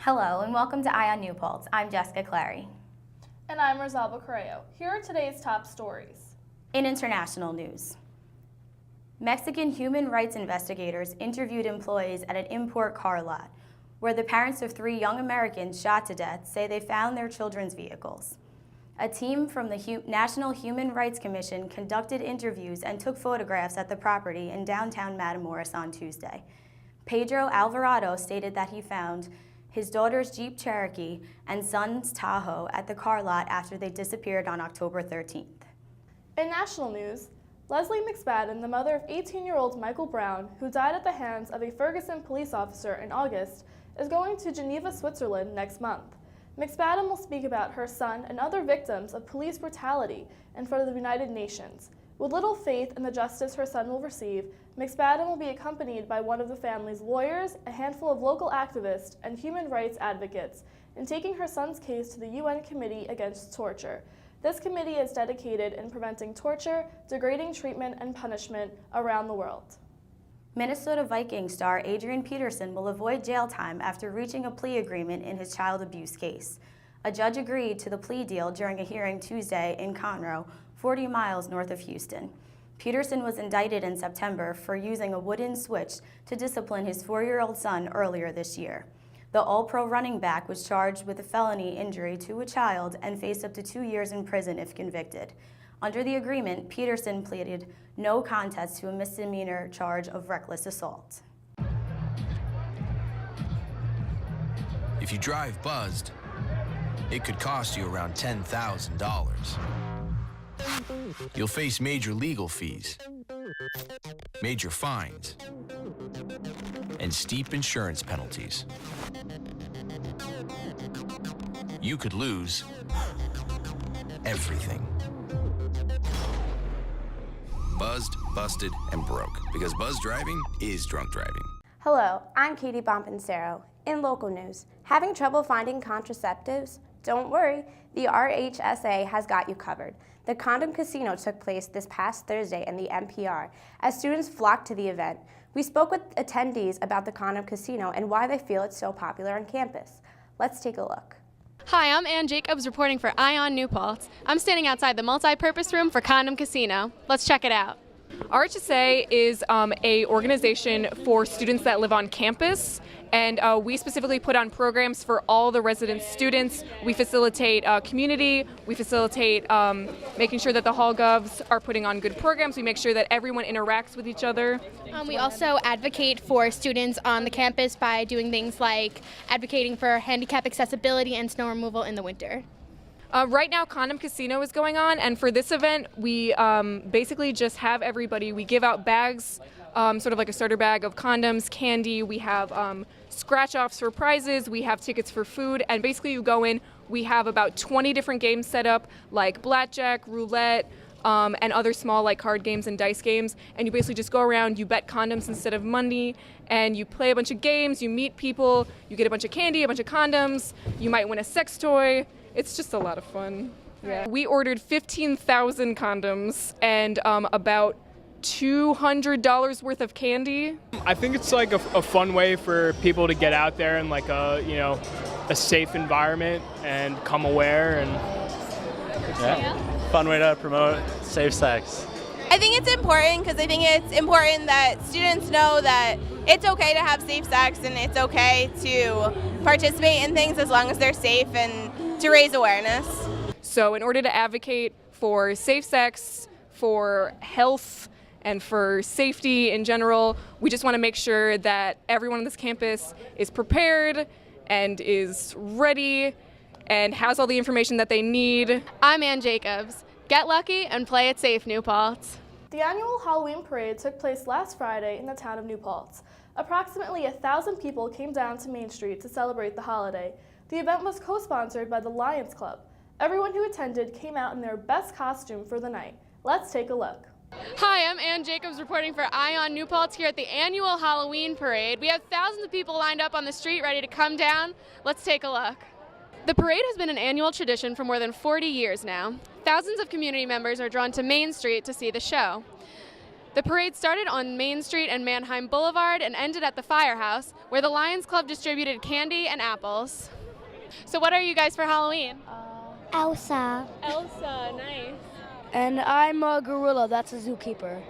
Hello and welcome to On New Paltz. I'm Jessica Clary. And I'm Rosalba Correo. Here are today's top stories. In international news, Mexican human rights investigators interviewed employees at an import car lot where the parents of 3 young Americans shot to death say they found their children's vehicles. A team from the National Human Rights Commission conducted interviews and took photographs at the property in downtown Matamoros on Tuesday. Pedro Alvarado stated that he found his daughter's Jeep Cherokee and son's Tahoe at the car lot after they disappeared on October 13th. In national news, Leslie McSpadden, the mother of 18-year-old Michael Brown, who died at the hands of a Ferguson police officer in August, is going to Geneva, Switzerland next month. McSpadden will speak about her son and other victims of police brutality in front of the United Nations. With little faith in the justice her son will receive, McSpadden will be accompanied by one of the family's lawyers, a handful of local activists, and human rights advocates in taking her son's case to the UN Committee Against Torture. This committee is dedicated in preventing torture, degrading treatment, and punishment around the world. Minnesota Vikings star Adrian Peterson will avoid jail time after reaching a plea agreement in his child abuse case. A judge agreed to the plea deal during a hearing Tuesday in Conroe, 40 miles north of Houston. Peterson was indicted in September for using a wooden switch to discipline his 4-year-old son earlier this year. The All-Pro running back was charged with a felony injury to a child and faced up to 2 years in prison if convicted. Under the agreement, Peterson pleaded no contest to a misdemeanor charge of reckless assault. If you drive buzzed, it could cost you around $10,000. You'll face major legal fees, major fines, and steep insurance penalties. You could lose everything. Buzzed, busted, and broke, because buzz driving is drunk driving. Hello, I'm Katie Bompancero. In local news, having trouble finding contraceptives? Don't worry, the RHSA has got you covered. The Condom Casino took place this past Thursday in the NPR as students flocked to the event. We spoke with attendees about the Condom Casino and why they feel it's so popular on campus. Let's take a look. Hi, I'm Ann Jacobs reporting for On New Paltz. I'm standing outside the multi-purpose room for Condom Casino. Let's check it out. RHSA is a organization for students that live on campus, and we specifically put on programs for all the resident students. We facilitate community, we facilitate making sure that the hall govs are putting on good programs. We make sure that everyone interacts with each other. We also advocate for students on the campus by doing things like advocating for handicap accessibility and snow removal in the winter. Right now, Condom Casino is going on, and for this event, we basically just have everybody. We give out bags, sort of like a starter bag of condoms, candy. We have scratch-offs for prizes. We have tickets for food, and basically you go in. We have about 20 different games set up, like blackjack, roulette, and other small like card games and dice games. And you basically just go around, you bet condoms instead of money, and you play a bunch of games, you meet people, you get a bunch of candy, a bunch of condoms, you might win a sex toy. It's just a lot of fun. Yeah. We ordered 15,000 condoms and about $200 worth of candy. I think it's like a fun way for people to get out there in like a safe environment and come aware, and fun way to promote safe sex. I think it's important because I think it's important that students know that it's okay to have safe sex and it's okay to participate in things as long as they're safe and to raise awareness. So in order to advocate for safe sex, for health, and for safety in general, we just want to make sure that everyone on this campus is prepared and is ready and has all the information that they need. I'm Ann Jacobs. Get lucky and play it safe, New Paltz. The annual Halloween parade took place last Friday in the town of New Paltz. Approximately 1,000 people came down to Main Street to celebrate the holiday. The event was co-sponsored by the Lions Club. Everyone who attended came out in their best costume for the night. Let's take a look. Hi, I'm Ann Jacobs reporting for On New Paltz here at the annual Halloween parade. We have thousands of people lined up on the street ready to come down. Let's take a look. The parade has been an annual tradition for more than 40 years now. Thousands of community members are drawn to Main Street to see the show. The parade started on Main Street and Mannheim Boulevard and ended at the Firehouse, where the Lions Club distributed candy and apples. So what are you guys for Halloween? Elsa. Elsa, nice. And I'm a gorilla. That's a zookeeper.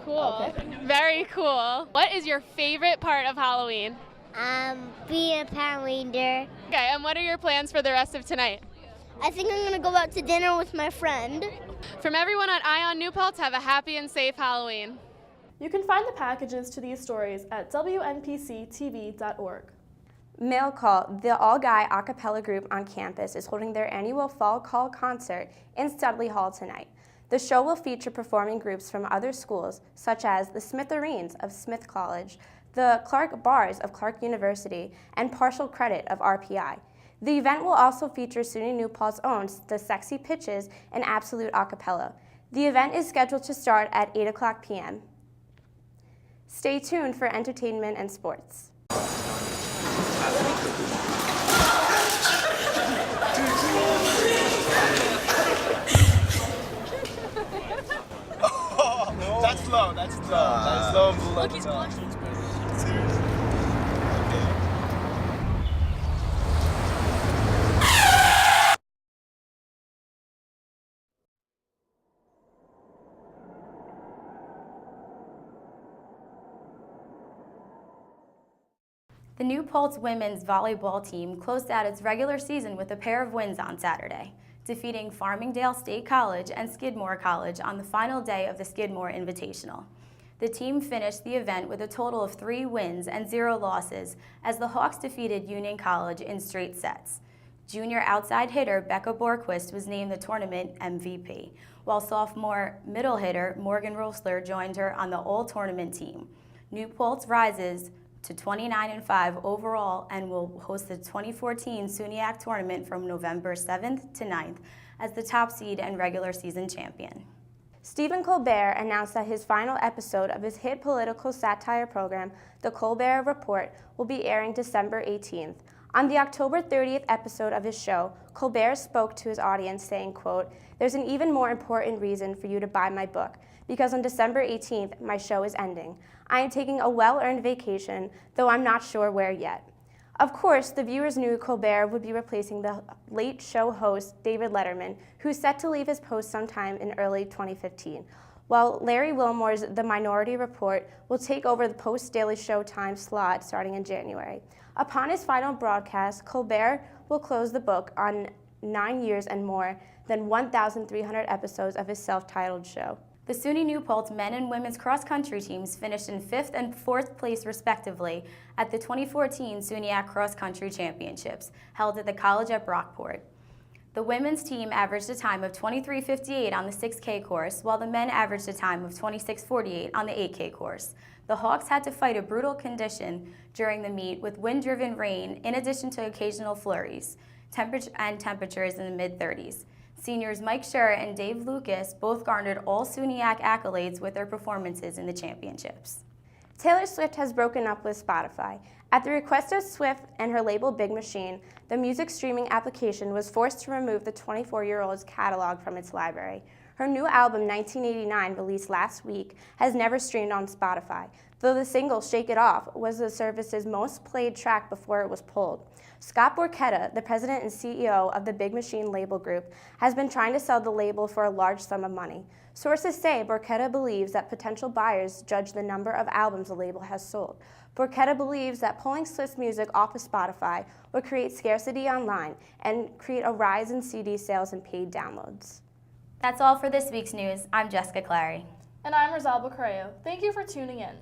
Cool. Okay. Very cool. What is your favorite part of Halloween? Being a Power Ranger. Okay, and what are your plans for the rest of tonight? I think I'm gonna go out to dinner with my friend. From everyone at On New Paltz, have a happy and safe Halloween. You can find the packages to these stories at WNPC-TV.org. Mail Call, the all-guy a cappella group on campus, is holding their annual Fall Call concert in Studley Hall tonight. The show will feature performing groups from other schools, such as the Smithereens of Smith College, the Clark Bars of Clark University, and Partial Credit of RPI. The event will also feature SUNY New Paltz' own The Sexy Pitches and Absolute a cappella. The event is scheduled to start at 8 o'clock p.m. Stay tuned for entertainment and sports. That's low, that's low. That's low and below. Look, he's blushing. Seriously. The New Paltz women's volleyball team closed out its regular season with a pair of wins on Saturday, defeating Farmingdale State College and Skidmore College on the final day of the Skidmore Invitational. The team finished the event with a total of 3 wins and 0 losses as the Hawks defeated Union College in straight sets. Junior outside hitter Becca Borquist was named the tournament MVP, while sophomore middle hitter Morgan Rosler joined her on the all-tournament team. New Paltz rises to 29-5 overall and will host the 2014 SUNYAC tournament from November 7th to 9th as the top seed and regular season champion. Stephen Colbert announced that his final episode of his hit political satire program, The Colbert Report, will be airing December 18th. On the October 30th episode of his show, Colbert spoke to his audience saying, quote, "There's an even more important reason for you to buy my book, because on December 18th, my show is ending. I am taking a well-earned vacation, though I'm not sure where yet." Of course, the viewers knew Colbert would be replacing the late show host David Letterman, who's set to leave his post sometime in early 2015, while Larry Wilmore's The Minority Report will take over the post-Daily Show time slot starting in January. Upon his final broadcast, Colbert will close the book on 9 years and more than 1,300 episodes of his self-titled show. The SUNY New Paltz men and women's cross-country teams finished in 5th and 4th place respectively at the 2014 SUNYAC Cross Country Championships, held at the college at Brockport. The women's team averaged a time of 23:58 on the 6K course, while the men averaged a time of 26:48 on the 8K course. The Hawks had to fight a brutal condition during the meet with wind-driven rain in addition to occasional flurries, temperatures in the mid-30s. Seniors Mike Scher and Dave Lucas both garnered all SUNYAC accolades with their performances in the championships. Taylor Swift has broken up with Spotify. At the request of Swift and her label Big Machine, the music streaming application was forced to remove the 24-year-old's catalog from its library. Her new album, 1989, released last week, has never streamed on Spotify, though the single Shake It Off was the service's most played track before it was pulled. Scott Borchetta, the president and CEO of the Big Machine label group, has been trying to sell the label for a large sum of money. Sources say Borchetta believes that potential buyers judge the number of albums the label has sold. Borchetta believes that pulling Swift's music off of Spotify would create scarcity online and create a rise in CD sales and paid downloads. That's all for this week's news. I'm Jessica Clary. And I'm Rosalba Correo. Thank you for tuning in.